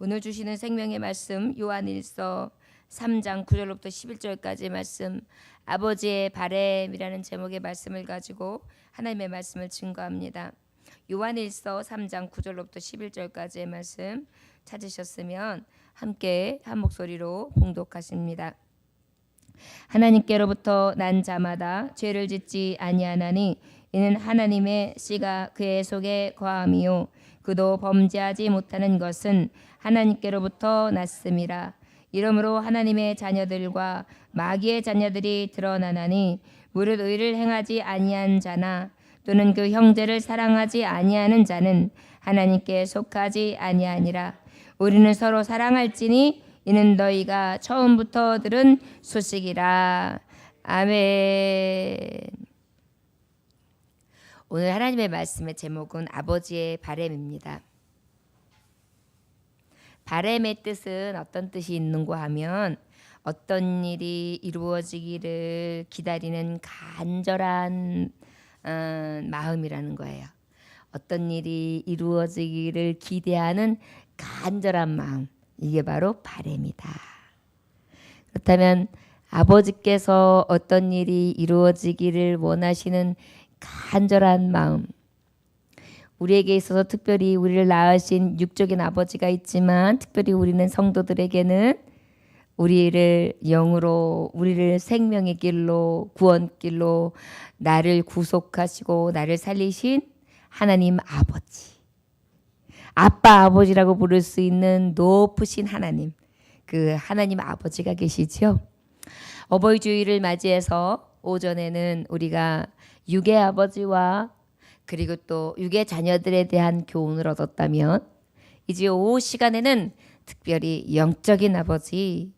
오늘 주시는 생명의 말씀 요한일서 3장 9절로부터 11절까지의 말씀, 아버지의 바램이라는 제목의 말씀을 가지고 하나님의 말씀을 증거합니다. 요한일서 3장 9절로부터 11절까지의 말씀 찾으셨으면 함께 한 목소리로 봉독하십니다. 하나님께로부터 난 자마다 죄를 짓지 아니하나니 이는 하나님의 씨가 그의 속에 거함이요 그도 범죄하지 못하는 것은 하나님께로부터 났음이라. 이러므로 하나님의 자녀들과 마귀의 자녀들이 드러나나니 무릇 의를 행하지 아니한 자나 또는 그 형제를 사랑하지 아니하는 자는 하나님께 속하지 아니하니라. 우리는 서로 사랑할지니 이는 너희가 처음부터 들은 소식이라. 아멘. 오늘 하나님의 말씀의 제목은 아버지의 바램입니다. 바램의 뜻은 어떤 뜻이 있는가 하면 어떤 일이 이루어지기를 기다리는 간절한 마음이라는 거예요. 어떤 일이 이루어지기를 기대하는 간절한 마음, 이게 바로 바램이다. 그렇다면 아버지께서 어떤 일이 이루어지기를 원하시는 간절한 마음, 우리에게 있어서 특별히 우리를 낳으신 육적인 아버지가 있지만 특별히 우리는 성도들에게는 우리를 영으로, 우리를 생명의 길로, 구원길로 나를 구속하시고 나를 살리신 하나님 아버지, 아빠 아버지라고 부를 수 있는 높으신 하나님, 그 하나님 아버지가 계시죠. 어버이 주일을 맞이해서 오전에는 우리가 육의 아버지와 그리고 또 육의 자녀들에 대한 교훈을 얻었다면 이제 오후 시간에는 특별히 영적인 아버지,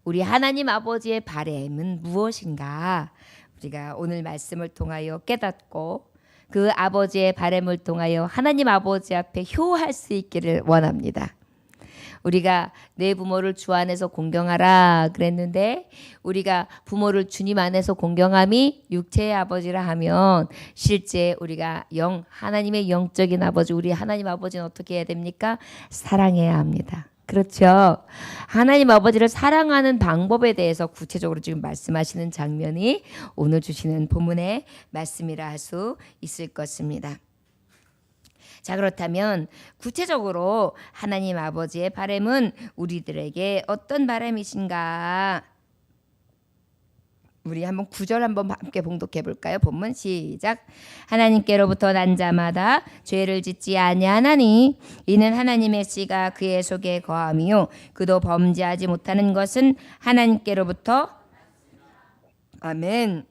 우리 하나님 아버지의 바램은 무엇인가 우리가 오늘 말씀을 통하여 깨닫고 그 아버지의 바램을 통하여 하나님 아버지 앞에 효할 수 있기를 원합니다. 우리가 내 부모를 주 안에서 공경하라 그랬는데 우리가 부모를 주님 안에서 공경함이 육체의 아버지라 하면 실제 우리가 하나님의 영적인 아버지, 우리 하나님 아버지는 어떻게 해야 됩니까? 사랑해야 합니다. 그렇죠. 하나님 아버지를 사랑하는 방법에 대해서 구체적으로 지금 말씀하시는 장면이 오늘 주시는 본문의 말씀이라 할 수 있을 것입니다. 자, 그렇다면 구체적으로 하나님 아버지의 바램은 우리들에게 어떤 바램이신가? 우리 한번 9절 한번 함께 봉독해 볼까요? 본문 시작. 하나님께로부터 난 자마다 죄를 짓지 아니하나니 이는 하나님의 씨가 그의 속에 거함이요 그도 범죄하지 못하는 것은 하나님께로부터. 아멘.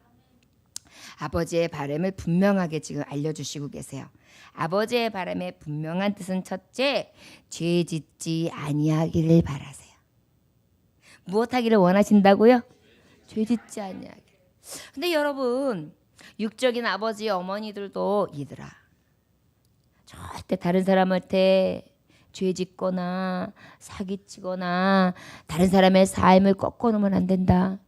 아버지의 바램을 분명하게 지금 알려주시고 계세요. 아버지의 바람의 분명한 뜻은 첫째, 죄 짓지 아니하기를 바라세요. 무엇하기를 원하신다고요? 죄 짓지 아니하기를. 근데 여러분, 육적인 아버지 어머니들도 이들아, 절대 다른 사람한테 죄 짓거나 사기치거나 다른 사람의 삶을 꺾어놓으면 안 된다.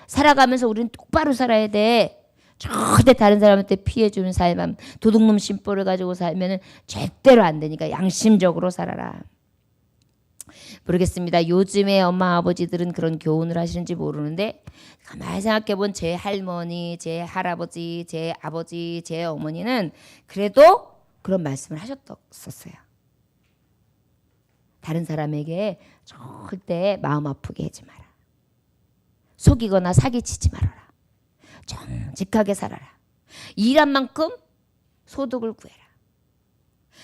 살아가면서 우리는 똑바로 살아야 돼. 절대 다른 사람한테 피해주는 삶, 도둑놈 심보를 가지고 살면 절대로 안 되니까 양심적으로 살아라. 모르겠습니다. 요즘에 엄마 아버지들은 그런 교훈을 하시는지 모르는데 가만히 생각해본 제 할머니, 제 할아버지, 제 아버지, 제 어머니는 그래도 그런 말씀을 하셨었어요. 다른 사람에게 절대 마음 아프게 하지 마라. 속이거나 사기치지 말아라. 정직하게 살아라. 일한 만큼 소득을 구해라.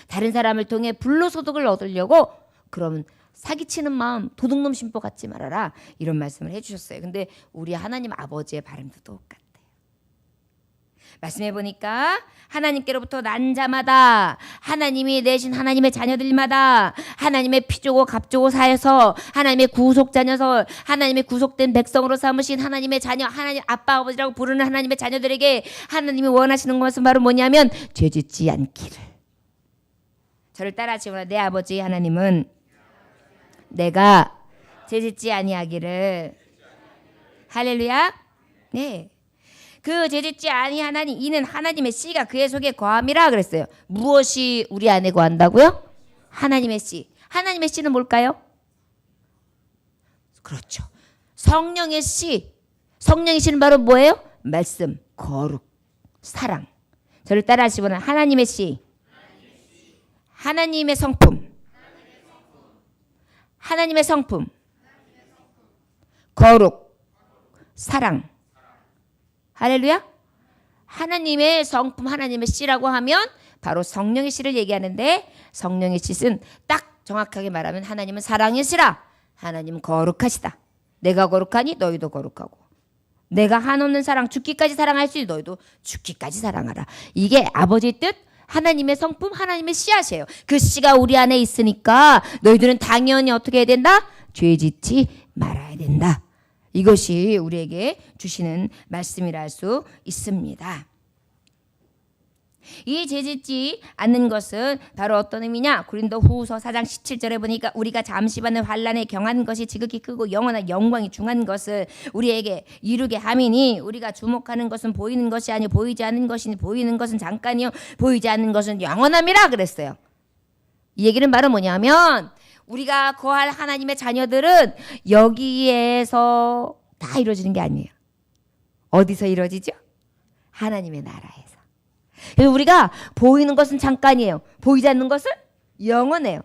다른 사람을 통해 불로소득을 얻으려고 그러면 사기치는 마음, 도둑놈 심보 갖지 말아라. 이런 말씀을 해주셨어요. 근데 우리 하나님 아버지의 바람도 똑같아요. 말씀해 보니까 하나님께로부터 난 자마다, 하나님이 내신 하나님의 자녀들마다 하나님의 피조고 갑조고 사여서 하나님의 구속자녀서 하나님의 구속된 백성으로 삼으신 하나님의 자녀, 하나님 아빠 아버지라고 부르는 하나님의 자녀들에게 하나님이 원하시는 것은 바로 뭐냐면 죄짓지 않기를. 저를 따라하시거나 내 아버지 하나님은 내가 죄짓지 아니하기를. 할렐루야. 네. 그 죄짓지 아니하나니 이는 하나님의 씨가 그의 속에 거함이라 그랬어요. 무엇이 우리 안에 거한다고요? 하나님의 씨. 하나님의 씨는 뭘까요? 그렇죠. 성령의 씨. 성령의 씨는 바로 뭐예요? 말씀, 거룩, 사랑. 저를 따라 하시고는 하나님의 씨. 하나님의 성품. 하나님의 성품. 거룩, 사랑. 할렐루야. 하나님의 성품, 하나님의 씨라고 하면 바로 성령의 씨를 얘기하는데, 성령의 씨는 딱 정확하게 말하면 하나님은 사랑이시라. 하나님은 거룩하시다. 내가 거룩하니 너희도 거룩하고, 내가 한없는 사랑, 죽기까지 사랑할 수 있니 너희도 죽기까지 사랑하라. 이게 아버지의 뜻, 하나님의 성품, 하나님의 씨앗이에요. 그 씨가 우리 안에 있으니까 너희들은 당연히 어떻게 해야 된다? 죄 짓지 말아야 된다. 이것이 우리에게 주시는 말씀이라 할 수 있습니다. 이 죄 짓지 않는 것은 바로 어떤 의미냐? 고린도후서 4장 17절에 보니까 우리가 잠시만의 환난에 경한 것이 지극히 크고 영원한 영광이 중한 것을 우리에게 이루게 함이니, 우리가 주목하는 것은 보이는 것이 아니요 보이지 않는 것이니 보이는 것은 잠깐이요 보이지 않는 것은 영원함이라 그랬어요. 이 얘기는 바로 뭐냐면, 우리가 거할 하나님의 자녀들은 여기에서 다 이루어지는 게 아니에요. 어디서 이루어지죠? 하나님의 나라에서. 그래서 우리가 보이는 것은 잠깐이에요. 보이지 않는 것은 영원해요.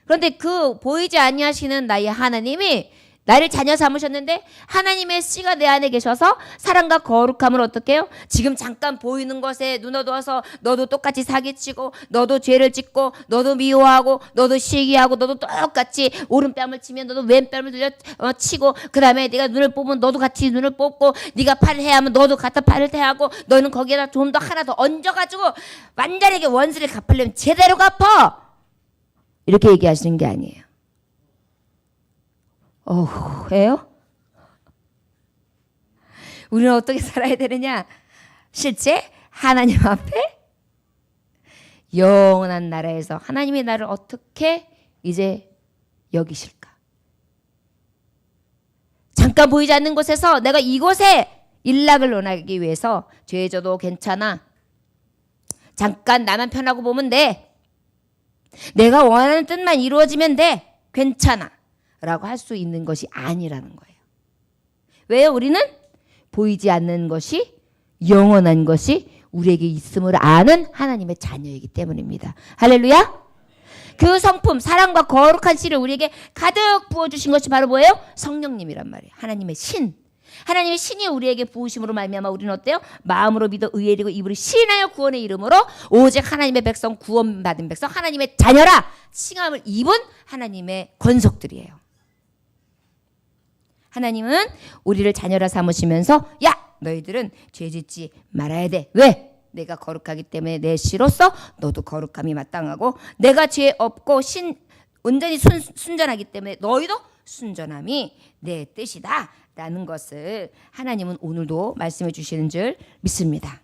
그런데 그 보이지 아니하시는 나의 하나님이 나를 자녀 삼으셨는데, 하나님의 씨가 내 안에 계셔서 사랑과 거룩함을 어떻게 해요? 지금 잠깐 보이는 것에 눈어두어서 너도 똑같이 사기치고, 너도 죄를 짓고, 너도 미워하고, 너도 시기하고, 너도 똑같이 오른뺨을 치면 너도 왼뺨을 들려 치고, 그 다음에 네가 눈을 뽑으면 너도 같이 눈을 뽑고, 네가 팔을 해야 하면 너도 같아 팔을 대하고, 너는 거기에다 좀 더 하나 더 얹어가지고 완전하게 원수를 갚으려면 제대로 갚아. 이렇게 얘기하시는 게 아니에요. 왜요? 우리는 어떻게 살아야 되느냐? 실제 하나님 앞에 영원한 나라에서 하나님이 나를 어떻게 이제 여기실까? 잠깐 보이지 않는 곳에서 내가 이곳에 일락을 원하기 위해서 죄 져도 괜찮아. 잠깐 나만 편하고 보면 돼. 내가 원하는 뜻만 이루어지면 돼. 괜찮아. 라고 할 수 있는 것이 아니라는 거예요. 왜요? 우리는 보이지 않는 것이, 영원한 것이 우리에게 있음을 아는 하나님의 자녀이기 때문입니다. 할렐루야. 그 성품, 사랑과 거룩한 씨를 우리에게 가득 부어주신 것이 바로 뭐예요? 성령님이란 말이에요. 하나님의 신. 하나님의 신이 우리에게 부으심으로 말미암아 우리는 어때요? 마음으로 믿어 의에 이르고 입으로 시인하여 구원의 이름으로 오직 하나님의 백성, 구원받은 백성, 하나님의 자녀라 칭함을 입은 하나님의 권속들이에요. 하나님은 우리를 자녀라 삼으시면서, 야, 너희들은 죄 짓지 말아야 돼. 왜? 내가 거룩하기 때문에 내 씨로서 너도 거룩함이 마땅하고, 내가 죄 없고 온전히 순전하기 때문에 너희도 순전함이 내 뜻이다 라는 것을 하나님은 오늘도 말씀해 주시는 줄 믿습니다.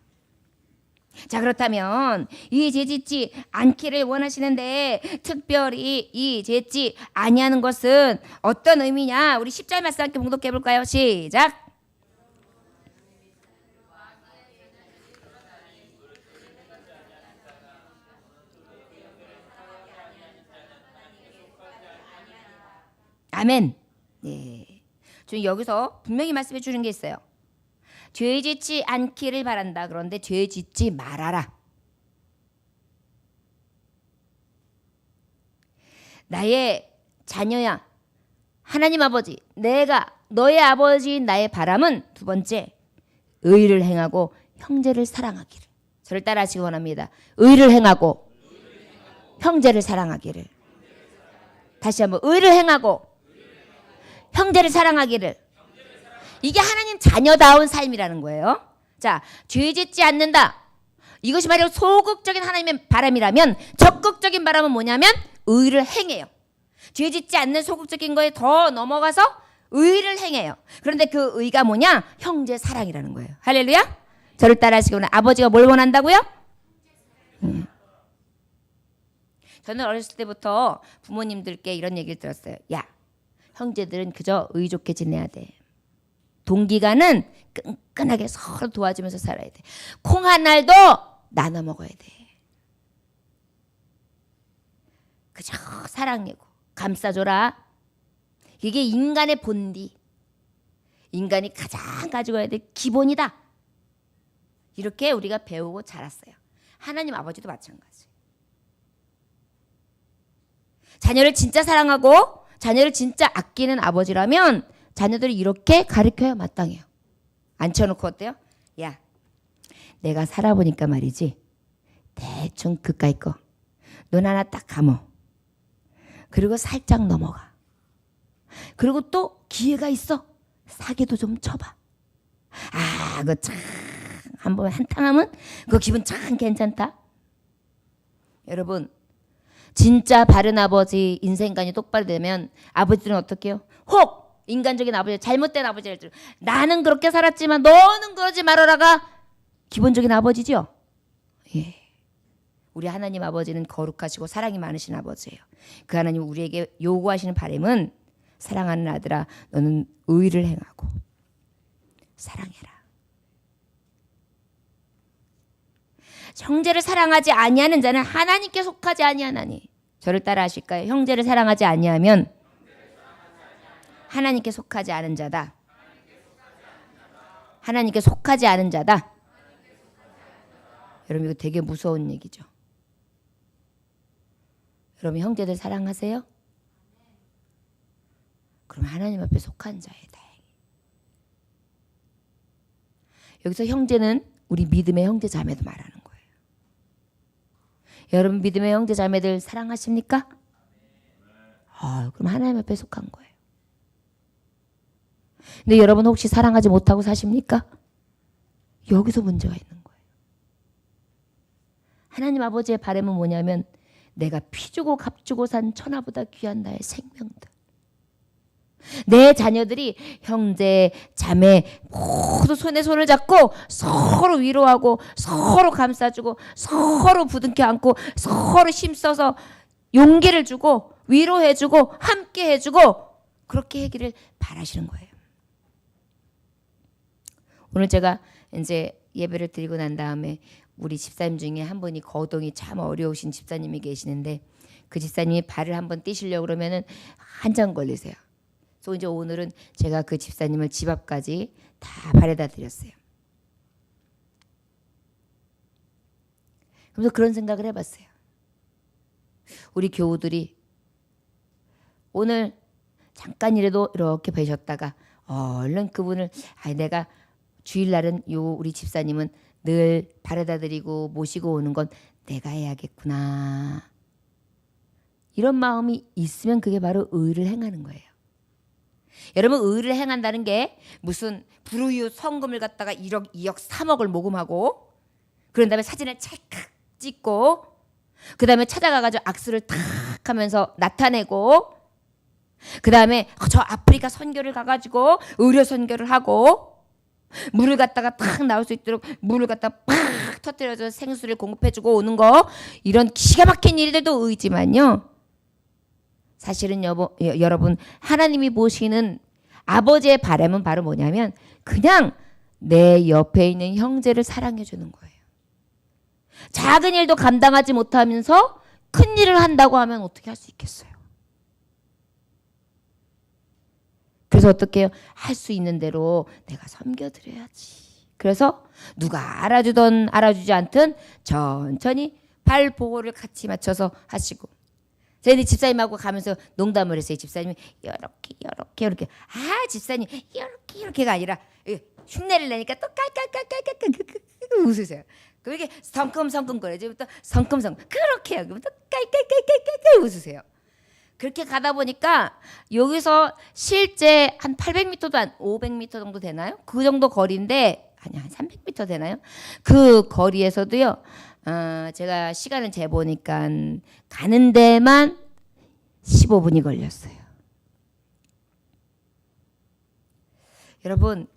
자, 그렇다면 이 죄 짓지 않기를 원하시는데 특별히 이 죄 짓지 아니하는 것은 어떤 의미냐? 우리 10절 말씀 함께 봉독해 볼까요? 시작. 아멘. 네. 저 여기서 분명히 말씀해 주는 게 있어요. 죄 짓지 않기를 바란다. 그런데 죄 짓지 말아라. 나의 자녀야, 하나님 아버지, 내가 너의 아버지인 나의 바람은 두 번째, 의를 행하고 형제를 사랑하기를. 저를 따라 하시기 원합니다. 의를 행하고 형제를 사랑하기를. 다시 한번, 의를 행하고 형제를 사랑하기를. 이게 하나님 자녀다운 삶이라는 거예요. 자, 죄 짓지 않는다. 이것이 바로 소극적인 하나님의 바람이라면, 적극적인 바람은 뭐냐면 의를 행해요. 죄 짓지 않는 소극적인 거에 더 넘어가서 의를 행해요. 그런데 그 의가 뭐냐? 형제 사랑이라는 거예요. 할렐루야. 저를 따라 하시고는 아버지가 뭘 원한다고요? 저는 어렸을 때부터 부모님들께 이런 얘기를 들었어요. 야, 형제들은 그저 의 좋게 지내야 돼. 동기간은 끈끈하게 서로 도와주면서 살아야 돼. 콩 한 알도 나눠 먹어야 돼. 그저 사랑하고 감싸줘라. 이게 인간의 본디. 인간이 가장 가지고 해야 될 기본이다. 이렇게 우리가 배우고 자랐어요. 하나님 아버지도 마찬가지. 자녀를 진짜 사랑하고 자녀를 진짜 아끼는 아버지라면 자녀들이 이렇게 가르쳐야 마땅해요. 앉혀놓고 어때요? 야, 내가 살아보니까 말이지. 대충 그까이 거. 눈 하나 딱 감어. 그리고 살짝 넘어가. 그리고 또 기회가 있어. 사기도 좀 쳐봐. 아, 그거 참 한번 한탕하면 그 기분 참 괜찮다. 여러분, 진짜 바른 아버지 인생관이 똑바로 되면 아버지들은 어떻게 해요? 혹 인간적인 아버지, 잘못된 아버지를 들 나는 그렇게 살았지만 너는 그러지 말아라가 기본적인 아버지죠. 예. 우리 하나님 아버지는 거룩하시고 사랑이 많으신 아버지예요. 그 하나님 우리에게 요구하시는 바람은 사랑하는 아들아, 너는 의를 행하고 사랑해라. 형제를 사랑하지 아니하는 자는 하나님께 속하지 아니하나니. 저를 따라 하실까요? 형제를 사랑하지 아니하면 하나님께 속하지 않은 자다. 하나님께 속하지 않은 자다. 여러분, 이거 되게 무서운 얘기죠. 여러분, 형제들 사랑하세요? 그럼 하나님 앞에 속한 자예요. 다행히. 여기서 형제는 우리 믿음의 형제 자매도 말하는 거예요. 여러분, 믿음의 형제 자매들 사랑하십니까? 그럼 하나님 앞에 속한 거예요. 근데 여러분 혹시 사랑하지 못하고 사십니까? 여기서 문제가 있는 거예요. 하나님 아버지의 바람은 뭐냐면 내가 피 주고 값 주고 산 천하보다 귀한 나의 생명들. 내 자녀들이 형제, 자매 모두 손에 손을 잡고 서로 위로하고 서로 감싸주고 서로 부둥켜 안고 서로 힘써서 용기를 주고 위로해주고 함께 해주고 그렇게 하기를 바라시는 거예요. 오늘 제가 이제 예배를 드리고 난 다음에 우리 집사님 중에 한 분이 거동이 참 어려우신 집사님이 계시는데 그 집사님이 발을 한번 떼시려고 그러면은 한참 걸리세요. 그래서 이제 오늘은 제가 그 집사님을 집 앞까지 다 바래다 드렸어요. 그래서 그런 생각을 해봤어요. 우리 교우들이 오늘 잠깐이라도 이렇게 뵈셨다가 얼른 그분을 내가 주일날은 우리 집사님은 늘 바래다 드리고 모시고 오는 건 내가 해야겠구나. 이런 마음이 있으면 그게 바로 의를 행하는 거예요. 여러분, 의를 행한다는 게 무슨 불우이웃 성금을 갖다가 1억, 2억, 3억을 모금하고 그런 다음에 사진을 찰칵 찍고 그 다음에 찾아가가지고 악수를 탁 하면서 나타내고 그 다음에 저 아프리카 선교를 가가지고 의료 선교를 하고 물을 갖다가 팍 나올 수 있도록 물을 갖다가 팍 터뜨려서 생수를 공급해주고 오는 거 이런 기가 막힌 일들도 의지만요. 사실은 여러분 하나님이 보시는 아버지의 바람은 바로 뭐냐면 그냥 내 옆에 있는 형제를 사랑해 주는 거예요. 작은 일도 감당하지 못하면서 큰 일을 한다고 하면 어떻게 할 수 있겠어요? 그래서 어떻게 해요? 할 수 있는 대로 내가 섬겨드려야지. 그래서 누가 알아주든 알아주지 않든 천천히 발 보호를 같이 맞춰서 하시고 저희 집사님하고 가면서 농담을 했어요. 집사님이 이렇게 집사님 이렇게가 아니라 흉내를 내니까 또 깔깔깔깔깔깔 웃으세요. 그렇게 성큼성큼거려요. 또 성큼성큼 그렇게 해요. 또 깔깔깔깔깔 웃으세요. 그렇게 가다 보니까 여기서 실제 한 800m도 안 500m 정도 되나요? 그 정도 거리인데 아니 한 300m 되나요? 그 거리에서도요. 제가 시간을 재보니까 가는 데만 15분이 걸렸어요. 여러분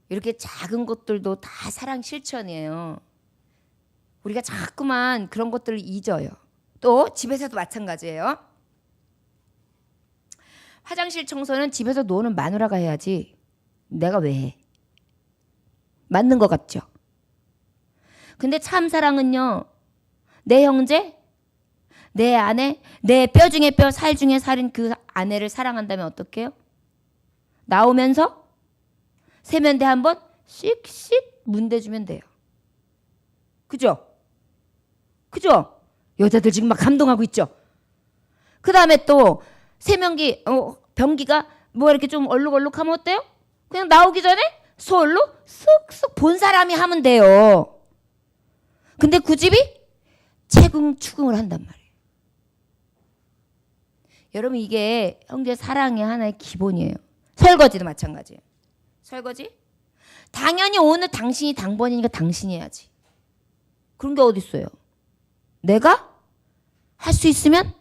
이렇게 작은 것들도 다 사랑 실천이에요. 우리가 자꾸만 그런 것들을 잊어요. 또 집에서도 마찬가지예요. 화장실 청소는 집에서 노는 마누라가 해야지 내가 왜 해? 맞는 것 같죠? 근데 참 사랑은요. 내 형제, 내 아내, 내 뼈 중에 뼈, 살 중에 살인 그 아내를 사랑한다면 어떡해요? 나오면서 세면대 한번 씩씩 문대주면 돼요. 그죠? 그죠? 여자들 지금 막 감동하고 있죠? 그 다음에 또 세면기, 변기가 뭐 이렇게 좀 얼룩얼룩하면 어때요? 그냥 나오기 전에 솔로 쓱쓱 본 사람이 하면 돼요. 근데 그 집이 채궁추궁을 한단 말이에요. 여러분 이게 형제 사랑의 하나의 기본이에요. 설거지도 마찬가지예요. 설거지? 당연히 오늘 당신이 당번이니까 당신이 해야지. 그런 게 어디 있어요? 내가 할 수 있으면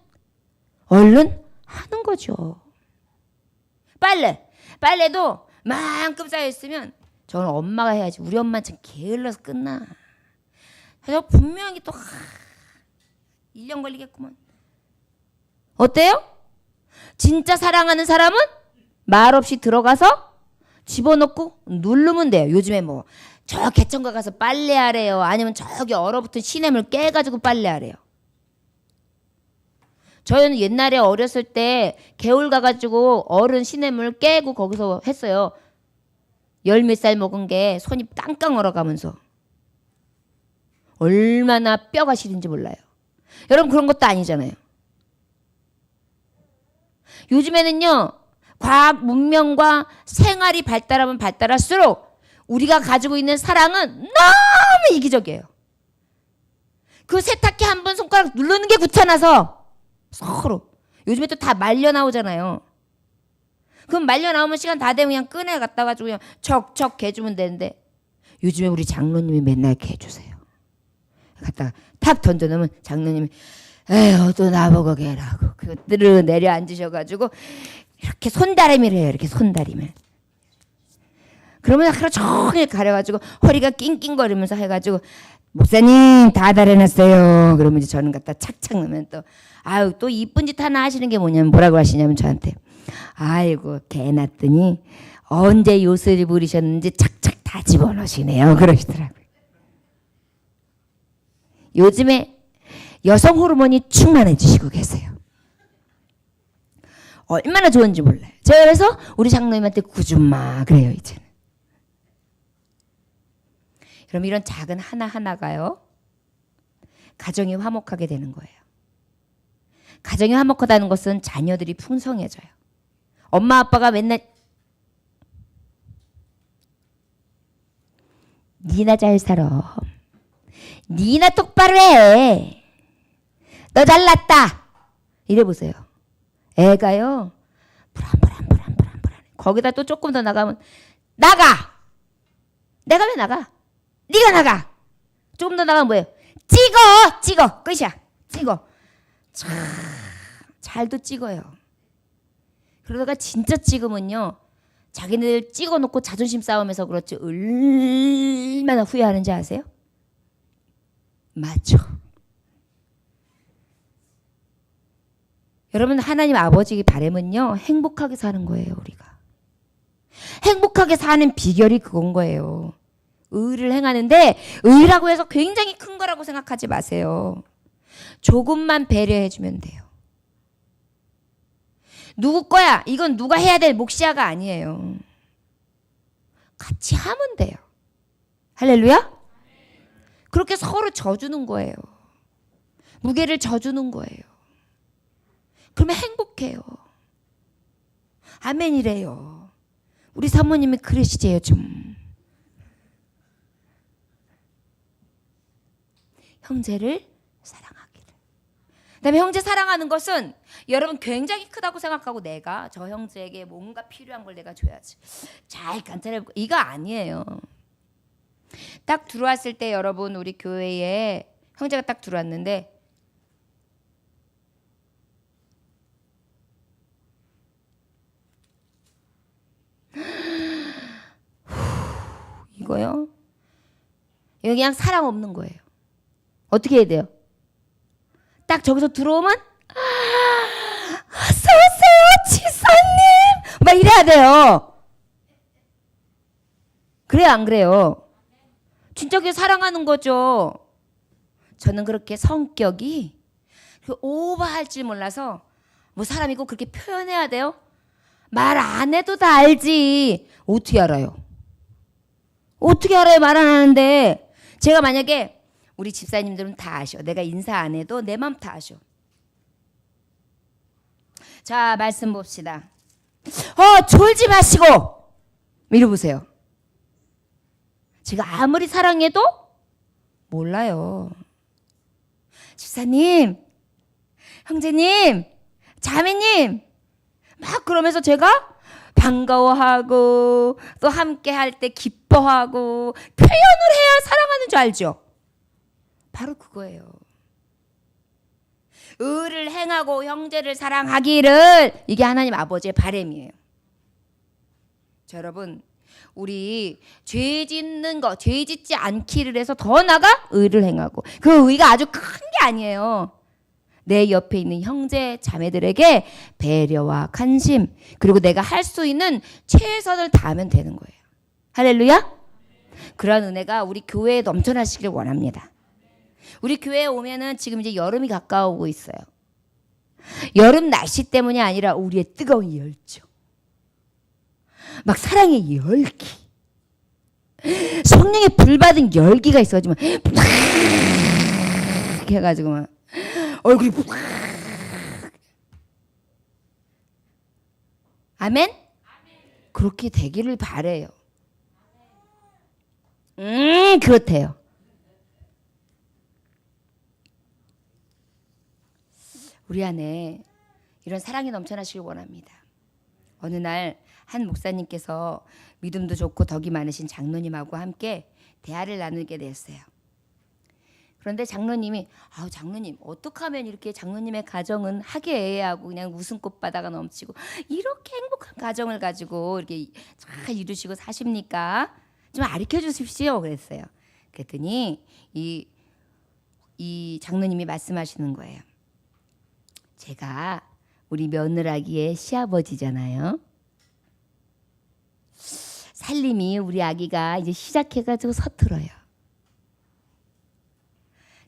얼른 하는 거죠. 빨래도 만큼 쌓여 있으면 저는 엄마가 해야지. 우리 엄마 참 게을러서 끝나. 그래서 분명히 또 1년 걸리겠구만. 어때요? 진짜 사랑하는 사람은 말없이 들어가서 집어넣고 누르면 돼요. 요즘에 뭐 저 개천가 가서 빨래하래요. 아니면 저기 얼어붙은 시냇물 깨가지고 빨래하래요. 저희는 옛날에 어렸을 때 개울 가가지고 어른 시냇물 깨고 거기서 했어요. 10몇 살 먹은 게 손이 깡깡 얼어가면서. 얼마나 뼈가 시린지 몰라요. 여러분 그런 것도 아니잖아요. 요즘에는요. 과학 문명과 생활이 발달하면 발달할수록 우리가 가지고 있는 사랑은 너무 이기적이에요. 그 세탁기 한 번 손가락 누르는 게 귀찮아서 서로. 요즘에 또 다 말려 나오잖아요. 그럼 말려 나오면 시간 다 되면 그냥 끄내 갖다 가지고 그냥 척척 해주면 되는데 요즘에 우리 장로님이 맨날 이렇게 해주세요. 갖다가 탁 던져놓으면 장로님이 에휴 또 나보고 개라고 그들을 내려 앉으셔가지고 이렇게 손다리미를 해요. 이렇게 손다리미. 그러면 하루 종일 가려가지고 허리가 낑낑거리면서 해가지고 목사님 다 달아놨어요. 그러면 이제 저는 갖다 착착 넣으면 또 아유 또 이쁜 짓 하나 하시는 게 뭐냐면 뭐라고 하시냐면 저한테 아이고 개 낳더니 언제 요술이 부리셨는지 착착 다 집어넣으시네요. 그러시더라고요. 요즘에 여성 호르몬이 충만해지시고 계세요. 얼마나 좋은지 몰라요. 제가 그래서 우리 장로님한테 구준마 그래요 이제는. 그럼 이런 작은 하나하나가요. 가정이 화목하게 되는 거예요. 가정이 화목하다는 것은 자녀들이 풍성해져요. 엄마 아빠가 맨날 니나 잘 살아. 니나 똑바로 해. 너 잘났다. 이래보세요. 애가요. 불안해. 거기다 또 조금 더 나가면 나가. 내가 왜 나가? 네가 나가. 조금 더 나가면 뭐예요? 찍어. 끝이야. 찍어. 참 잘도 찍어요. 그러다가 진짜 찍으면요. 자기네들 찍어놓고 자존심 싸움해서 그렇지 얼마나 후회하는지 아세요? 맞죠. 여러분 하나님 아버지 바람은요. 행복하게 사는 거예요. 우리가. 행복하게 사는 비결이 그건 거예요. 의를 행하는데 의라고 해서 굉장히 큰 거라고 생각하지 마세요. 조금만 배려해주면 돼요. 누구 거야? 이건 누가 해야 될 몫이야가 아니에요. 같이 하면 돼요. 할렐루야? 그렇게 서로 져주는 거예요. 무게를 져주는 거예요. 그러면 행복해요. 아멘이래요. 우리 사모님이 그러시재요 좀. 형제를 사랑하기를. 그다음에 형제 사랑하는 것은 여러분 굉장히 크다고 생각하고 내가 저 형제에게 뭔가 필요한 걸 내가 줘야지. 잘 관찰해볼까? 이거 아니에요. 딱 들어왔을 때 여러분 우리 교회에 형제가 딱 들어왔는데 이거요? 이거 그냥 사랑 없는 거예요. 어떻게 해야 돼요? 딱 저기서 들어오면 어서 오세요 지사님 막 이래야 돼요. 그래요 안 그래요? 진짜 그게 사랑하는 거죠. 저는 그렇게 성격이 오버할 줄 몰라서 뭐 사람이 꼭 그렇게 표현해야 돼요? 말 안 해도 다 알지. 어떻게 알아요? 어떻게 알아요? 말 안 하는데. 제가 만약에 우리 집사님들은 다 아셔. 내가 인사 안 해도 내 맘 다 아셔. 자, 말씀 봅시다. 졸지 마시고 밀어보세요. 제가 아무리 사랑해도 몰라요. 집사님, 형제님, 자매님 막 그러면서 제가 반가워하고 또 함께 할 때 기뻐하고 표현을 해야 사랑하는 줄 알죠? 바로 그거예요. 의를 행하고 형제를 사랑하기를, 이게 하나님 아버지의 바람이에요. 자, 여러분, 우리 죄 짓지 않기를 해서 더 나아가 의를 행하고, 그 의가 아주 큰 게 아니에요. 내 옆에 있는 형제 자매들에게 배려와 관심, 그리고 내가 할 수 있는 최선을 다하면 되는 거예요. 할렐루야. 그런 은혜가 우리 교회에 넘쳐나시길 원합니다. 우리 교회에 오면은 지금 이제 여름이 가까워오고 있어요. 여름 날씨 때문이 아니라 우리의 뜨거운 열정, 막 사랑의 열기, 성령의 불받은 열기가 있어가지고 막 해가지고 막 얼굴이 아멘? 그렇게 되기를 바래요. 그렇대요. 우리 안에 이런 사랑이 넘쳐나시길 원합니다. 어느 날 한 목사님께서 믿음도 좋고 덕이 많으신 장로님하고 함께 대화를 나누게 되었어요. 그런데 장로님이 장로님, 어떻게 하면 이렇게 장로님의 가정은 화기애애하고 그냥 웃음꽃바다가 넘치고 이렇게 행복한 가정을 가지고 이렇게 잘 이루시고 사십니까? 좀 가르쳐 주십시오. 그랬어요. 그랬더니 이 장로님이 말씀하시는 거예요. 제가 우리 며느라기의 시아버지잖아요. 살림이 우리 아기가 이제 시작해가지고 서툴어요.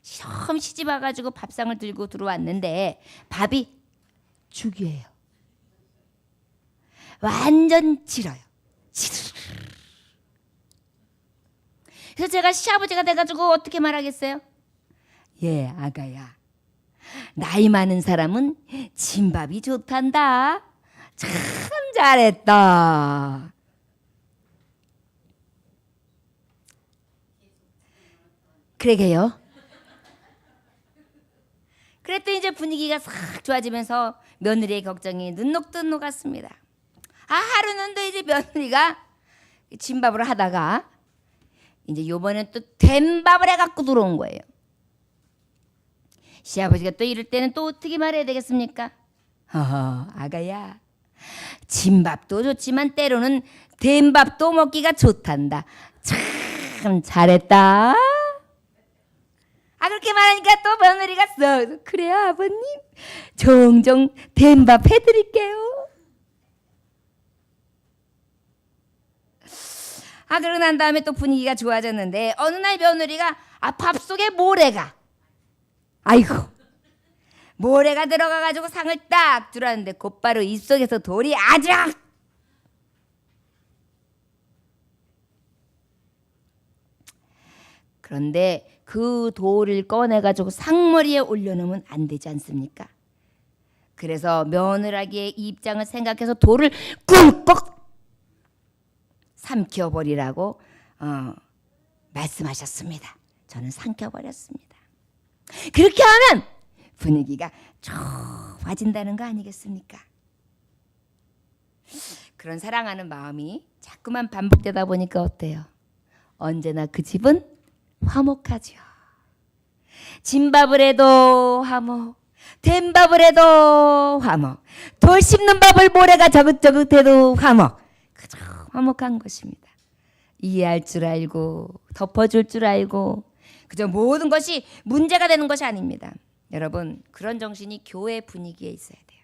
처음 시집 와가지고 밥상을 들고 들어왔는데 밥이 죽이에요. 완전 질어요. 그래서 제가 시아버지가 돼가지고 어떻게 말하겠어요? 예, 아가야, 나이 많은 사람은 진밥이 좋단다. 참 잘했다. 그러게요. 그랬더니 이제 분위기가 싹 좋아지면서 며느리의 걱정이 눈 녹듯 녹았습니다. 하루는 또 이제 며느리가 진밥을 하다가 이제 요번엔 또 된밥을 해갖고 들어온 거예요. 시아버지가 또 이럴 때는 또 어떻게 말해야 되겠습니까? 아가야, 진밥도 좋지만 때로는 된밥도 먹기가 좋단다. 참 잘했다. 그렇게 말하니까 또 며느리가 그래요 아버님, 종종 된밥 해드릴게요. 그러고 난 다음에 또 분위기가 좋아졌는데 어느 날 며느리가 밥 속에 모래가, 모래가 들어가가지고 상을 딱 들었는데 곧바로 입속에서 돌이 아작. 그런데 그 돌을 꺼내가지고 상머리에 올려놓으면 안 되지 않습니까? 그래서 며느라기의 입장을 생각해서 돌을 꿀꺽 삼켜버리라고 말씀하셨습니다. 저는 삼켜버렸습니다. 그렇게 하면 분위기가 좋아진다는 거 아니겠습니까? 그런 사랑하는 마음이 자꾸만 반복되다 보니까 어때요? 언제나 그 집은 화목하죠. 진밥을 해도 화목, 된밥을 해도 화목, 돌 씹는 밥을 모래가 저긋저긋해도 화목. 그저 화목한 것입니다. 이해할 줄 알고 덮어줄 줄 알고 그저 모든 것이 문제가 되는 것이 아닙니다. 여러분, 그런 정신이 교회 분위기에 있어야 돼요.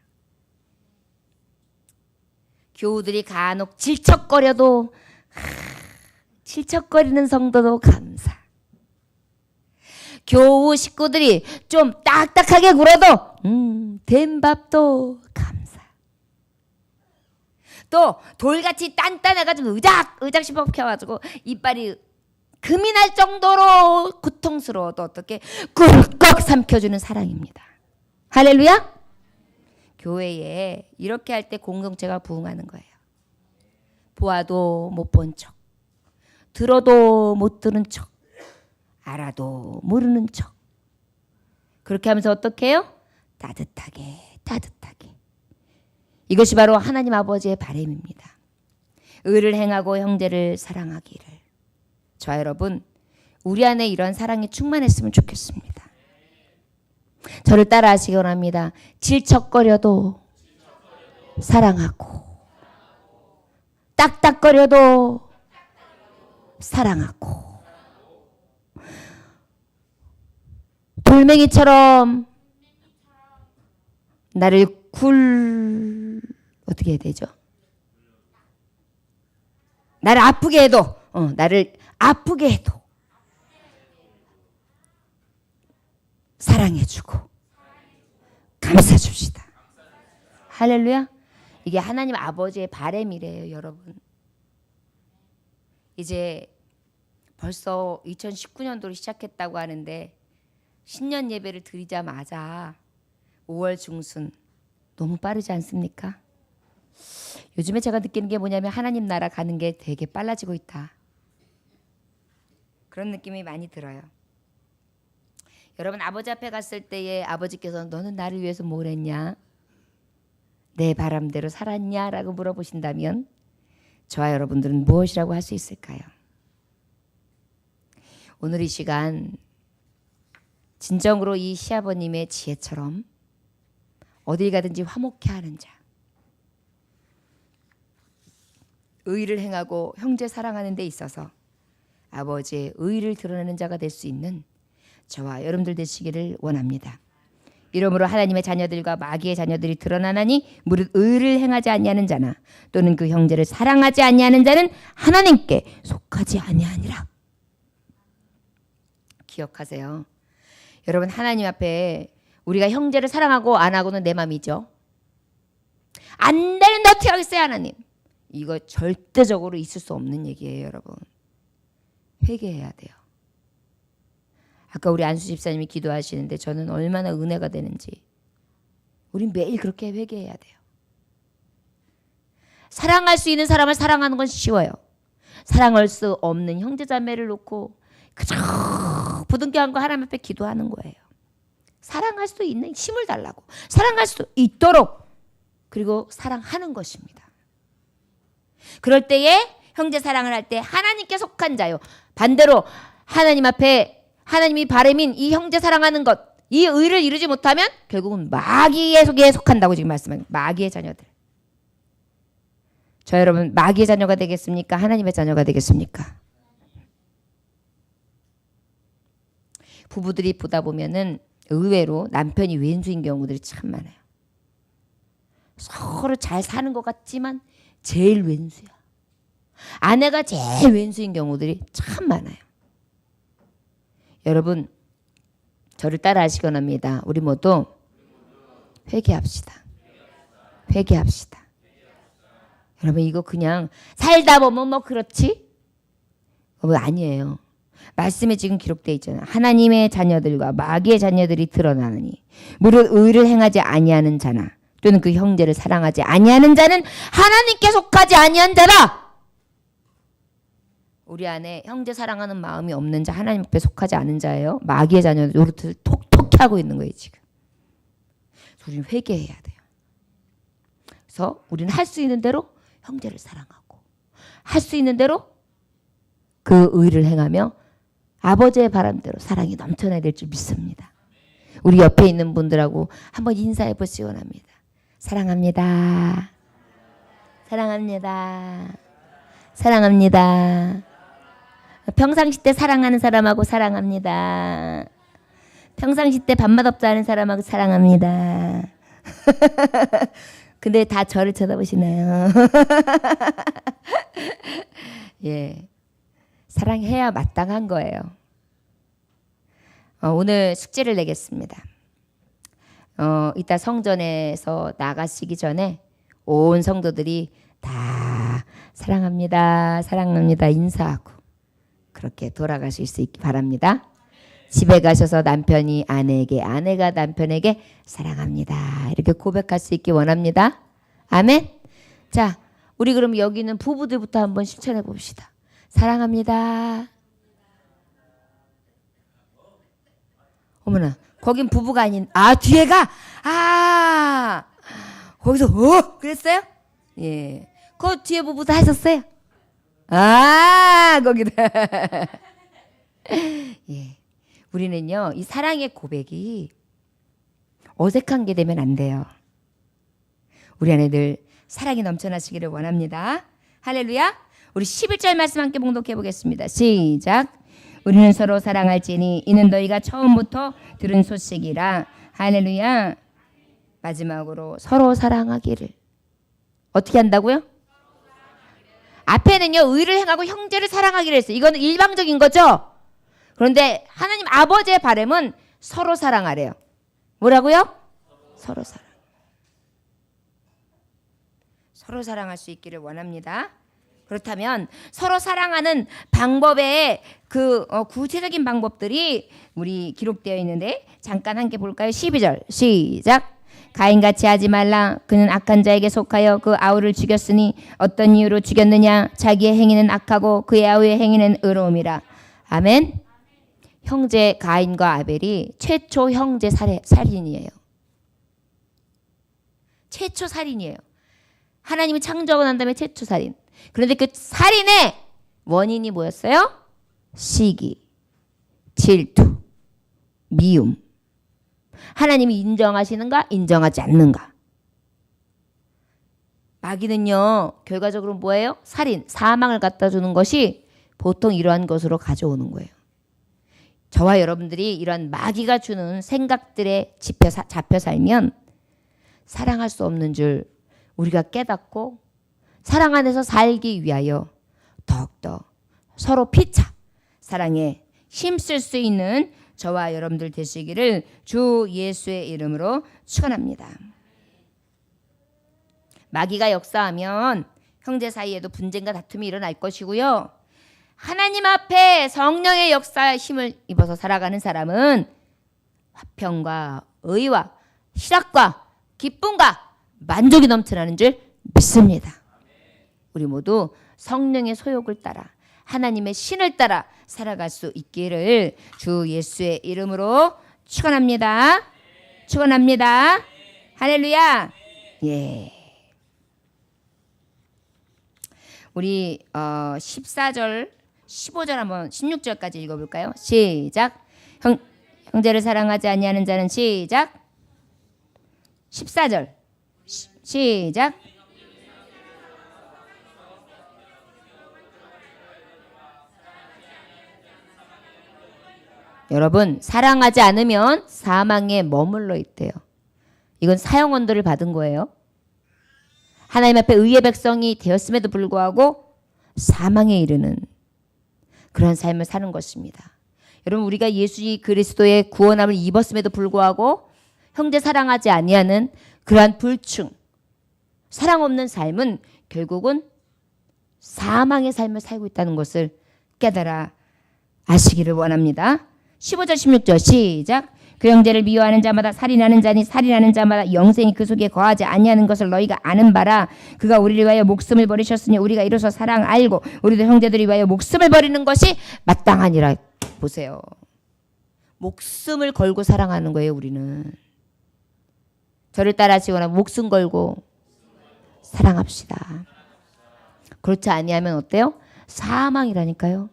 교우들이 간혹 질척거려도 질척거리는 성도도 감사. 교우 식구들이 좀 딱딱하게 굴어도 된 밥도 감사. 또 돌같이 단단해가지고 의작 씹어켜가지고 이빨이 금이 날 정도로 고통스러워도 어떻게 꿀꺽 삼켜주는 사랑입니다. 할렐루야. 교회에 이렇게 할 때 공동체가 부흥하는 거예요. 보아도 못 본 척, 들어도 못 들은 척, 알아도 모르는 척. 그렇게 하면서 어떻게 해요? 따뜻하게. 이것이 바로 하나님 아버지의 바람입니다. 의를 행하고 형제를 사랑하기를. 저와 여러분, 우리 안에 이런 사랑이 충만했으면 좋겠습니다. 저를 따라 하시기 원합니다. 질척거려도 사랑하고, 딱딱거려도 사랑하고, 돌멩이처럼 나를 어떻게 해야 되죠? 나를 아프게 해도 사랑해주고 감싸줍시다. 할렐루야. 이게 하나님 아버지의 바람이래요, 여러분. 이제 벌써 2019년도로 시작했다고 하는데 신년 예배를 드리자마자 5월 중순 너무 빠르지 않습니까? 요즘에 제가 느끼는 게 뭐냐면 하나님 나라 가는 게 되게 빨라지고 있다. 그런 느낌이 많이 들어요. 여러분, 아버지 앞에 갔을 때에 아버지께서 너는 나를 위해서 뭘 했냐? 내 바람대로 살았냐? 라고 물어보신다면 저와 여러분들은 무엇이라고 할 수 있을까요? 오늘 이 시간 진정으로 이 시아버님의 지혜처럼 어딜 가든지 화목해 하는 자, 의를 행하고 형제 사랑하는 데 있어서 아버지의 의를 드러내는 자가 될 수 있는 저와 여러분들 되시기를 원합니다. 이러므로 하나님의 자녀들과 마귀의 자녀들이 드러나나니 무릇 의를 행하지 아니하는 자나 또는 그 형제를 사랑하지 아니하는 자는 하나님께 속하지 아니하니라. 기억하세요. 여러분, 하나님 앞에 우리가 형제를 사랑하고 안 하고는 내 맘이죠. 안 되는데 어떻게 하겠어요, 하나님? 이거 절대적으로 있을 수 없는 얘기예요, 여러분. 회개해야 돼요. 아까 우리 안수 집사님이 기도하시는데 저는 얼마나 은혜가 되는지. 우린 매일 그렇게 회개해야 돼요. 사랑할 수 있는 사람을 사랑하는 건 쉬워요. 사랑할 수 없는 형제자매를 놓고 그저 부둥켜 안고 하나님 앞에 기도하는 거예요. 사랑할 수 있는 힘을 달라고. 사랑할 수 있도록. 그리고 사랑하는 것입니다. 그럴 때에 형제 사랑을 할 때 하나님께 속한 자요. 반대로 하나님 앞에 하나님이 바람인 이 형제 사랑하는 것, 이 의를 이루지 못하면 결국은 마귀의 속에 속한다고 지금 말씀하는 마귀의 자녀들. 저 여러분, 마귀의 자녀가 되겠습니까? 하나님의 자녀가 되겠습니까? 부부들이 보다 보면은 의외로 남편이 왼수인 경우들이 참 많아요. 서로 잘 사는 것 같지만 제일 왼수야. 아내가 제일 왼수인 경우들이 참 많아요. 여러분, 저를 따라 하시기 합니다. 우리 모두 회개합시다. 회개합시다. 여러분, 이거 그냥 살다 보면 뭐 그렇지? 아니에요. 말씀에 지금 기록되어 있잖아요. 하나님의 자녀들과 마귀의 자녀들이 드러나느니 무릇 의를 행하지 아니하는 자나 또는 그 형제를 사랑하지 아니하는 자는 하나님께 속하지 아니한 자라. 우리 안에 형제 사랑하는 마음이 없는 자, 하나님 앞에 속하지 않은 자예요. 마귀의 자녀들 노릇을 톡톡히 하고 있는 거예요, 지금. 우리는 회개해야 돼요. 그래서 우리는 할 수 있는 대로 형제를 사랑하고 할 수 있는 대로 그 의를 행하며 아버지의 바람대로 사랑이 넘쳐나야 될 줄 믿습니다. 우리 옆에 있는 분들하고 한번 인사해 보시기 원합니다. 사랑합니다. 사랑합니다. 사랑합니다. 평상시 때 사랑하는 사람하고 사랑합니다. 평상시 때 밥맛 없다 하는 사람하고 사랑합니다. 근데 다 저를 쳐다보시나요? 예, 사랑해야 마땅한 거예요. 오늘 숙제를 내겠습니다. 이따 성전에서 나가시기 전에 온 성도들이 다 사랑합니다, 사랑합니다 인사하고 그렇게 돌아가실 수 있기 바랍니다. 집에 가셔서 남편이 아내에게, 아내가 남편에게 사랑합니다 이렇게 고백할 수 있기 원합니다. 아멘. 자, 우리 그럼 여기는 부부들부터 한번 실천해 봅시다. 사랑합니다. 어머나, 거긴 부부가 아닌, 뒤에가, 거기서, 그랬어요? 예. 그 뒤에 부부도 하셨어요? 거기다. 예. 우리는요, 이 사랑의 고백이 어색한 게 되면 안 돼요. 우리 안에 늘 사랑이 넘쳐나시기를 원합니다. 할렐루야. 우리 11절 말씀 함께 봉독해 보겠습니다. 시작. 우리는 서로 사랑할지니 이는 너희가 처음부터 들은 소식이라. 할렐루야. 마지막으로 서로 사랑하기를. 어떻게 한다고요? 앞에는요, 의를 행하고 형제를 사랑하기를 했어요. 이거는 일방적인 거죠. 그런데 하나님 아버지의 바람은 서로 사랑하래요. 뭐라고요? 서로 사랑. 서로 사랑할 수 있기를 원합니다. 그렇다면 서로 사랑하는 방법의 구체적인 방법들이 우리 기록되어 있는데 잠깐 함께 볼까요? 12절 시작. 가인같이 하지 말라. 그는 악한 자에게 속하여 그 아우를 죽였으니 어떤 이유로 죽였느냐? 자기의 행위는 악하고 그의 아우의 행위는 의로움이라. 아멘. 형제 가인과 아벨이 최초 형제 살인이에요. 최초 살인이에요. 하나님이 창조하고 난 다음에 최초 살인. 그런데 그 살인의 원인이 뭐였어요? 시기, 질투, 미움. 하나님이 인정하시는가? 인정하지 않는가? 마귀는요, 결과적으로 뭐예요? 살인, 사망을 갖다 주는 것이 보통 이러한 것으로 가져오는 거예요. 저와 여러분들이 이러한 마귀가 주는 생각들에 잡혀 살면 사랑할 수 없는 줄 우리가 깨닫고 사랑 안에서 살기 위하여 더욱더 서로 피차 사랑에 힘쓸 수 있는 저와 여러분들 되시기를 주 예수의 이름으로 축원합니다. 마귀가 역사하면 형제 사이에도 분쟁과 다툼이 일어날 것이고요. 하나님 앞에 성령의 역사에 힘을 입어서 살아가는 사람은 화평과 의와 희락과 기쁨과 만족이 넘쳐나는 줄 믿습니다. 우리 모두 성령의 소욕을 따라 하나님의 신을 따라 살아갈 수 있기를 주 예수의 이름으로 축원합니다. 축원합니다. 할렐루야. 예. 우리 14절, 15절 한번 16절까지 읽어볼까요? 시작. 형제를 사랑하지 아니하는 자는 시작. 14절 시작. 여러분, 사랑하지 않으면 사망에 머물러 있대요. 이건 사형 언도를 받은 거예요. 하나님 앞에 의의 백성이 되었음에도 불구하고 사망에 이르는 그런 삶을 사는 것입니다. 여러분, 우리가 예수 그리스도의 구원함을 입었음에도 불구하고 형제 사랑하지 아니하는 그러한 불충, 사랑 없는 삶은 결국은 사망의 삶을 살고 있다는 것을 깨달아 아시기를 원합니다. 15절 16절 시작. 그 형제를 미워하는 자마다 살인하는 자니 살인하는 자마다 영생이 그 속에 거하지 아니하는 것을 너희가 아는 바라. 그가 우리를 위하여 목숨을 버리셨으니 우리가 이로써 사랑 알고 우리도 형제들이 위하여 목숨을 버리는 것이 마땅하니라. 보세요. 목숨을 걸고 사랑하는 거예요. 우리는. 저를 따라하시거나 목숨 걸고 사랑합시다. 그렇지 아니하면 어때요? 사망이라니까요.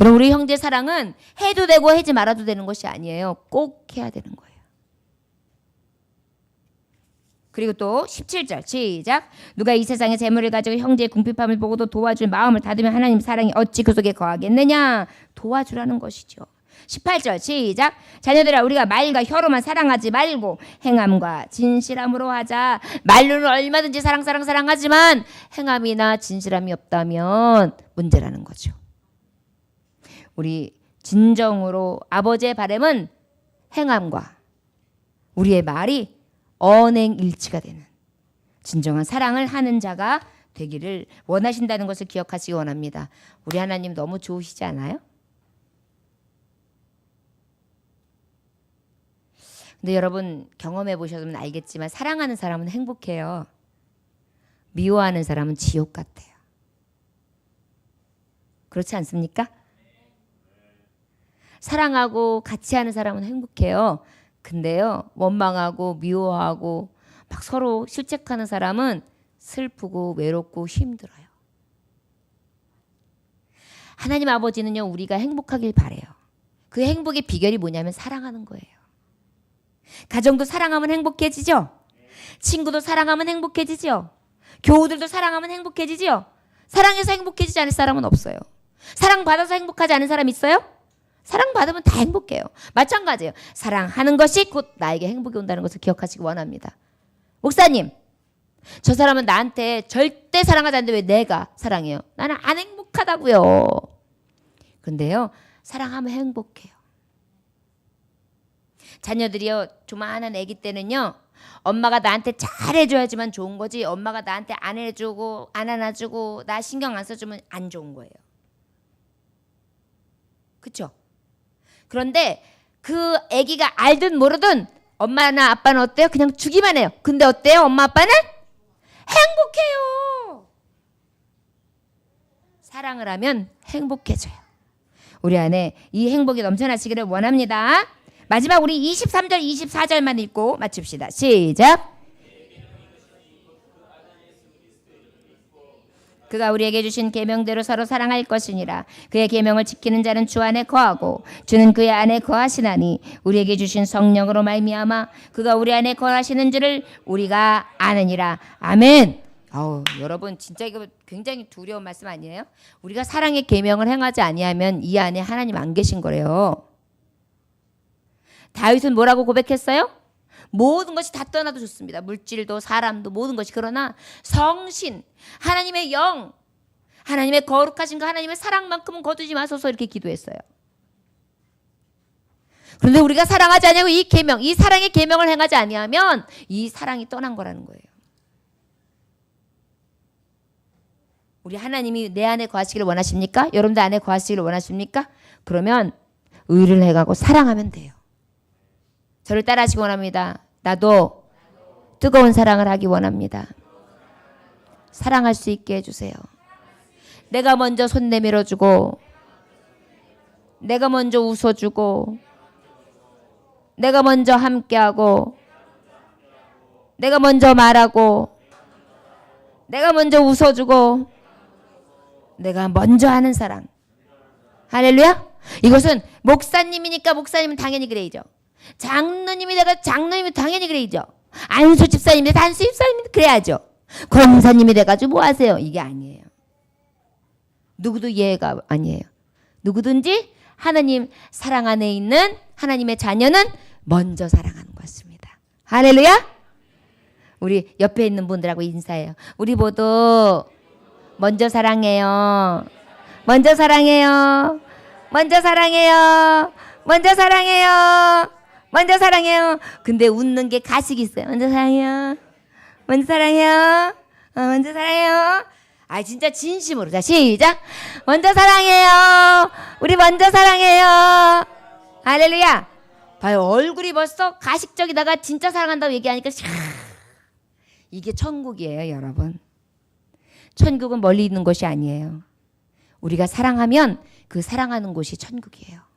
여러분, 우리 형제 사랑은 해도 되고 하지 말아도 되는 것이 아니에요. 꼭 해야 되는 거예요. 그리고 또 17절 시작. 누가 이 세상의 재물을 가지고 형제의 궁핍함을 보고도 도와줄 마음을 닫으면 하나님 사랑이 어찌 그 속에 거하겠느냐. 도와주라는 것이죠. 18절 시작. 자녀들아, 우리가 말과 혀로만 사랑하지 말고 행함과 진실함으로 하자. 말로는 얼마든지 사랑하지만 행함이나 진실함이 없다면 문제라는 거죠. 우리 진정으로 아버지의 바람은 행함과 우리의 말이 언행일치가 되는 진정한 사랑을 하는 자가 되기를 원하신다는 것을 기억하시기 원합니다. 우리 하나님 너무 좋으시지 않아요? 근데 여러분 경험해 보셨으면 알겠지만 사랑하는 사람은 행복해요. 미워하는 사람은 지옥 같아요. 그렇지 않습니까? 사랑하고 같이 하는 사람은 행복해요. 근데요, 원망하고 미워하고 막 서로 실책하는 사람은 슬프고 외롭고 힘들어요. 하나님 아버지는요, 우리가 행복하길 바래요. 그 행복의 비결이 뭐냐면 사랑하는 거예요. 가정도 사랑하면 행복해지죠? 친구도 사랑하면 행복해지죠? 교우들도 사랑하면 행복해지죠? 사랑해서 행복해지지 않을 사람은 없어요. 사랑받아서 행복하지 않은 사람 있어요? 사랑받으면 다 행복해요. 마찬가지예요. 사랑하는 것이 곧 나에게 행복이 온다는 것을 기억하시기 원합니다. 목사님, 저 사람은 나한테 절대 사랑하지 않는데 왜 내가 사랑해요? 나는 안 행복하다고요. 근데요, 사랑하면 행복해요. 자녀들이요, 조만한 아기 때는요, 엄마가 나한테 잘해줘야지만 좋은 거지, 엄마가 나한테 안 해주고 안 안아주고 나 신경 안 써주면 안 좋은 거예요. 그렇죠? 그런데 그 아기가 알든 모르든 엄마나 아빠는 어때요? 그냥 주기만 해요. 근데 어때요? 엄마 아빠는 행복해요. 사랑을 하면 행복해져요. 우리 안에 이 행복이 넘쳐나시기를 원합니다. 마지막 우리 23절 24절만 읽고 마칩시다. 시작. 그가 우리에게 주신 계명대로 서로 사랑할 것이니라. 그의 계명을 지키는 자는 주 안에 거하고 주는 그의 안에 거하시나니 우리에게 주신 성령으로 말미암아 그가 우리 안에 거하시는 줄을 우리가 아느니라. 아멘. 여러분 진짜 이거 굉장히 두려운 말씀 아니에요? 우리가 사랑의 계명을 행하지 아니하면 이 안에 하나님 안 계신 거래요. 다윗은 뭐라고 고백했어요? 모든 것이 다 떠나도 좋습니다. 물질도 사람도 모든 것이. 그러나 성신, 하나님의 영, 하나님의 거룩하신 그 하나님의 사랑만큼은 거두지 마소서 이렇게 기도했어요. 그런데 우리가 사랑하지 않냐고 이 계명, 이 사랑의 계명을 행하지 아니하면 이 사랑이 떠난 거라는 거예요. 우리 하나님이 내 안에 거하시기를 원하십니까? 여러분들 안에 거하시기를 원하십니까? 그러면 의를 해가고 사랑하면 돼요. 저를 따라하시기 원합니다. 나도 뜨거운 사랑을 하기 원합니다. 사랑할 수 있게 해주세요. 내가 먼저 손 내밀어주고 내가 먼저 웃어주고 내가 먼저 함께하고 내가 먼저 말하고 내가 먼저 웃어주고 내가 먼저 하는 사랑. 할렐루야. 이것은 목사님이니까 목사님은 당연히 그래야죠. 장로님이 내가 장로님이 당연히 그래야죠. 안수 집사님이 안수 집사님이 그래야죠. 권사님이 돼가지고 뭐 하세요? 이게 아니에요. 누구도 예가 아니에요. 누구든지 하나님 사랑 안에 있는 하나님의 자녀는 먼저 사랑하는 것입니다. 할렐루야. 우리 옆에 있는 분들하고 인사해요. 우리 모두 먼저 사랑해요. 먼저 사랑해요. 먼저 사랑해요. 먼저 사랑해요. 먼저 사랑해요. 근데 웃는 게 가식이 있어요. 먼저 사랑해요. 먼저 사랑해요. 먼저 사랑해요. 진짜 진심으로. 자, 시작. 먼저 사랑해요. 우리 먼저 사랑해요. 할렐루야. 봐요. 얼굴이 벌써 가식적이다가 진짜 사랑한다고 얘기하니까 이게 천국이에요, 여러분. 천국은 멀리 있는 것이 아니에요. 우리가 사랑하면 그 사랑하는 곳이 천국이에요.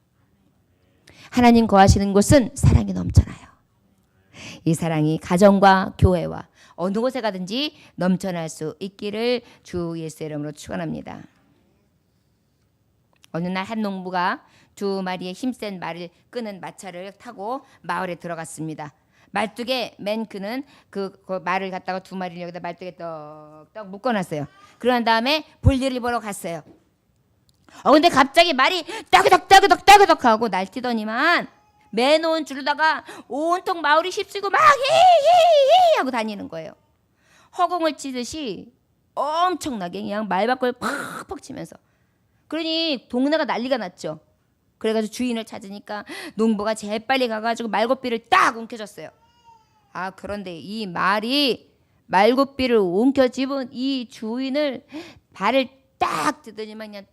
하나님 거하시는 곳은 사랑이 넘쳐나요. 이 사랑이 가정과 교회와 어느 곳에 가든지 넘쳐날 수 있기를 주 예수의 이름으로 축원합니다. 어느 날 한 농부가 두 마리의 힘센 말을 끄는 마차를 타고 마을에 들어갔습니다. 말뚝에 맨 그는 그 말을 갖다가 두 마리를 여기다 말뚝에 떡떡 묶어놨어요. 그런 다음에 볼일을 보러 갔어요. 근데 갑자기 말이 따그덕 하고 날뛰더니만 매놓은 줄로다가 온통 마을이 휩쓸고 막 히히히 하고 다니는 거예요. 허공을 치듯이 엄청나게 그냥 말바꾸를 팍팍 치면서. 그러니 동네가 난리가 났죠. 그래가지고 주인을 찾으니까 농부가 재빨리 가가지고 말고삐를 딱 움켜줬어요. 그런데 이 말이 말고삐를 움켜쥐은 이 주인을 발을 딱 뜯더니만 그냥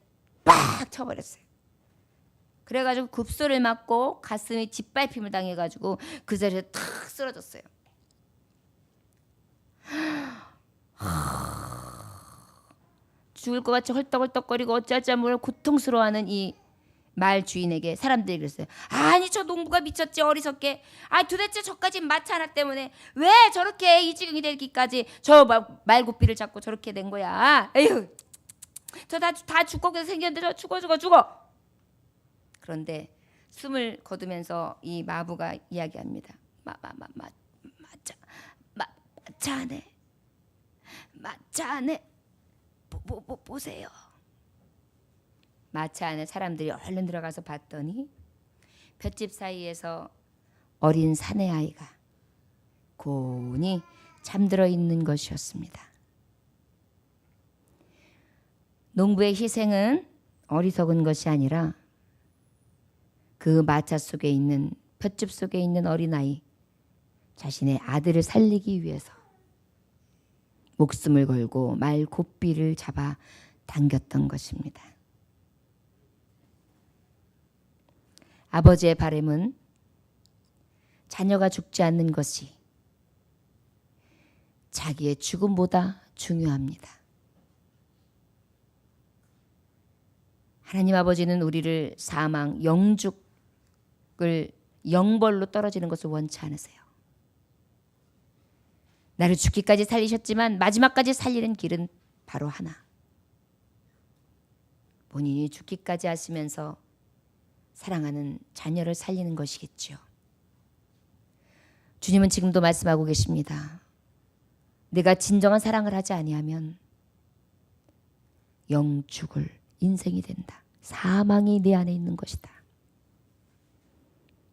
빡 쳐버렸어요. 그래가지고 급소를 맞고 가슴에 짓밟힘을 당해가지고 그 자리에서 탁 쓰러졌어요. 죽을 것 같이 헐떡헐떡거리고 어찌할 줄 모르고 고통스러워하는 이 말 주인에게 사람들이 그랬어요. 아니 저 농부가 미쳤지 어리석게. 도대체 저까지 마차 하나 때문에 왜 저렇게 이 지경이 되기까지 저 말고삐를 잡고 저렇게 된 거야. 에휴, 저 다 죽고 생겼는데 저 죽어. 그런데 숨을 거두면서 이 마부가 이야기합니다. 마차 안에 보세요. 마차 안에 사람들이 얼른 들어가서 봤더니 볏짚 사이에서 어린 사내 아이가 곤히 잠들어 있는 것이었습니다. 농부의 희생은 어리석은 것이 아니라 그 마차 속에 있는 볏짚 속에 있는 어린아이 자신의 아들을 살리기 위해서 목숨을 걸고 말 고삐를 잡아 당겼던 것입니다. 아버지의 바람은 자녀가 죽지 않는 것이 자기의 죽음보다 중요합니다. 하나님 아버지는 우리를 사망, 영죽을 영벌로 떨어지는 것을 원치 않으세요. 나를 죽기까지 살리셨지만 마지막까지 살리는 길은 바로 하나. 본인이 죽기까지 하시면서 사랑하는 자녀를 살리는 것이겠죠. 주님은 지금도 말씀하고 계십니다. 내가 진정한 사랑을 하지 아니하면 영죽을 인생이 된다. 사망이 내 안에 있는 것이다.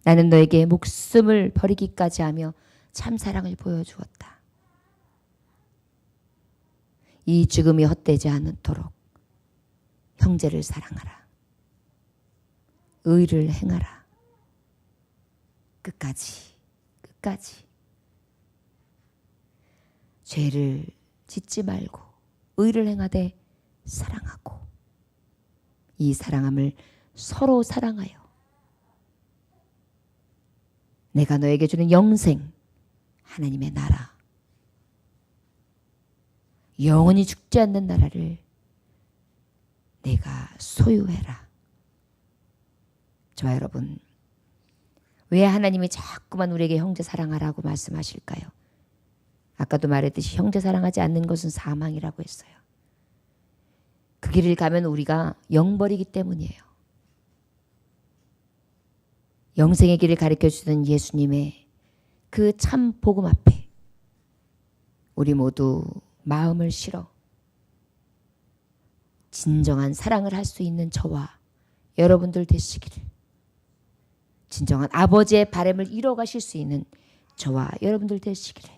나는 너에게 목숨을 버리기까지 하며 참 사랑을 보여주었다. 이 죽음이 헛되지 않도록 형제를 사랑하라. 의를 행하라. 끝까지. 죄를 짓지 말고 의를 행하되 사랑하고 이 사랑함을 서로 사랑하여 내가 너에게 주는 영생 하나님의 나라 영원히 죽지 않는 나라를 내가 소유해라. 저와 여러분, 왜 하나님이 자꾸만 우리에게 형제 사랑하라고 말씀하실까요? 아까도 말했듯이 형제 사랑하지 않는 것은 사망이라고 했어요. 그 길을 가면 우리가 영벌이기 때문이에요. 영생의 길을 가르쳐 주시는 예수님의 그 참 복음 앞에 우리 모두 마음을 실어 진정한 사랑을 할 수 있는 저와 여러분들 되시기를, 진정한 아버지의 바람을 이뤄가실 수 있는 저와 여러분들 되시기를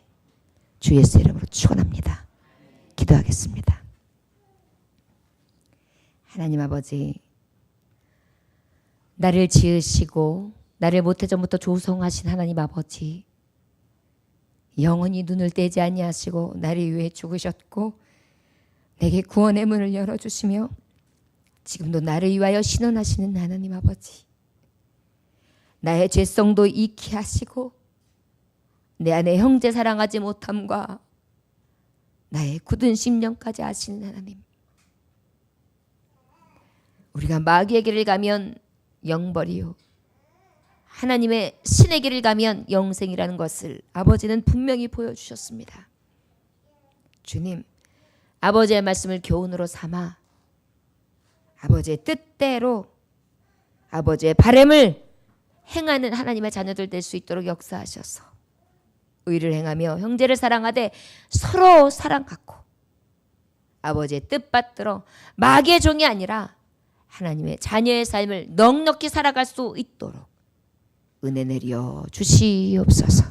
주 예수의 이름으로 축원합니다. 기도하겠습니다. 하나님 아버지, 나를 지으시고 나를 모태전부터 조성하신 하나님 아버지, 영원히 눈을 떼지 아니하시고 나를 위해 죽으셨고 내게 구원의 문을 열어주시며 지금도 나를 위하여 신원하시는 하나님 아버지, 나의 죄성도 잊게 하시고 내 안에 형제 사랑하지 못함과 나의 굳은 심령까지 아시는 하나님, 우리가 마귀의 길을 가면 영벌이요 하나님의 신의 길을 가면 영생이라는 것을 아버지는 분명히 보여주셨습니다. 주님, 아버지의 말씀을 교훈으로 삼아 아버지의 뜻대로 아버지의 바람을 행하는 하나님의 자녀들 될 수 있도록 역사하셔서 의를 행하며 형제를 사랑하되 서로 사랑 갖고 아버지의 뜻 받들어 마귀의 종이 아니라 하나님의 자녀의 삶을 넉넉히 살아갈 수 있도록 은혜 내려 주시옵소서.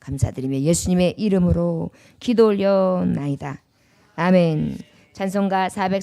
감사드리며 예수님의 이름으로 기도 올려나이다. 아멘. 찬송가 400